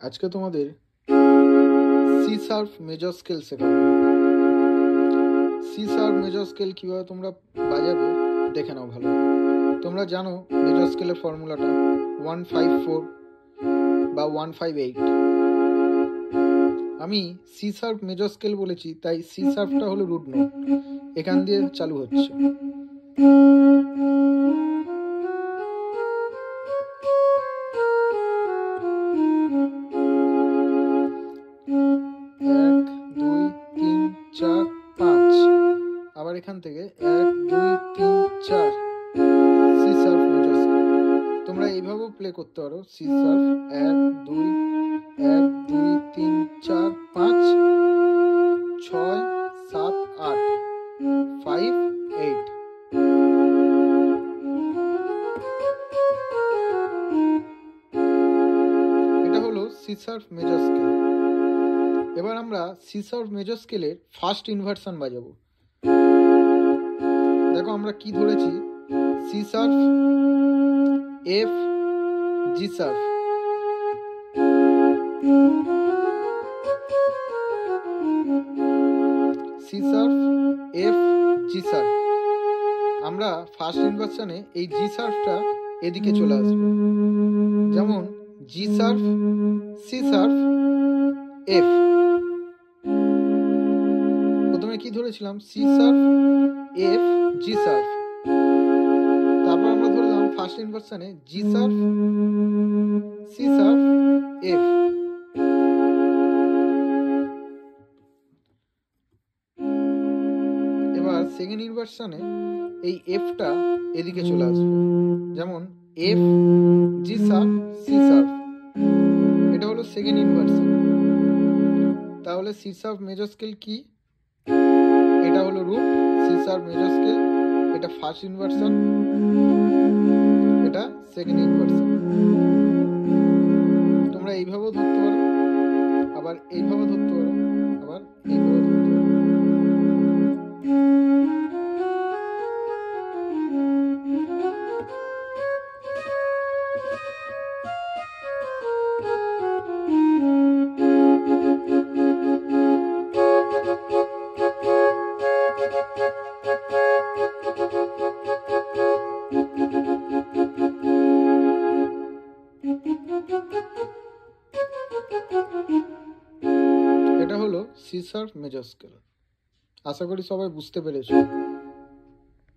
আজকে তোমাদের C sharp major scale শেখাবো। সি শার্প মেজর স্কেল কীভাবে তোমরা বাজাবে দেখে নাও ভালো। তোমরা জানো মেজর স্কেলের ফর্মুলাটা 154 বা 158। আমি সি শার্প মেজর স্কেল বলেছি, তাই সি শার্পটা হলো রুট নোট, এখান দিয়ে চালু হচ্ছে। আবার এখান থেকে 1 2 3 4 সি শার্প মেজর স্কেল। তোমরা এইভাবেও প্লে করতে পারো। C sharp 1 2 1 2 3 4 5 6 7 8 5 8। এটা হলো সি শার্প মেজর স্কেল। এবার আমরা সি শার্প মেজর স্কেলের ফার্স্ট ইনভার্সন বাজাবো। দেখো আমরা কি ধরেছি, C sharp, F, G sharp. C sharp, F, G sharp. আমরা ফার্স্ট ইনভার্সনে এই জি শার্পটা এদিকে চলে আসবে, যেমন G sharp, C sharp, F. প্রথমে কি ধরেছিলাম, C sharp, F, G sharp. তারপর আমরা ধরলাম ফার্স্ট ইনভার্সনে G sharp, C sharp, F. এবার সেকেন্ড ইনভার্সনে এই এফটা এদিকে চলে আসবে, যেমন F, G sharp, C sharp. এটা হলো সেকেন্ড ইনভার্সন। তাহলে সি শার্প মেজর স্কেল কি? এটা হলো root C sharp major scale. এটা ফার্স্ট ইনভার্সন, এটা সেকেন্ড ইনভার্সন। তোমরা এইভাবেও ধরতে পারো, আবার এইভাবে ধরতে পারো, আবার এইভাবে ধরতে পারো। এটা হলো সি শার্প মেজর স্কেল। আশা করি সবাই বুঝতে পেরেছো।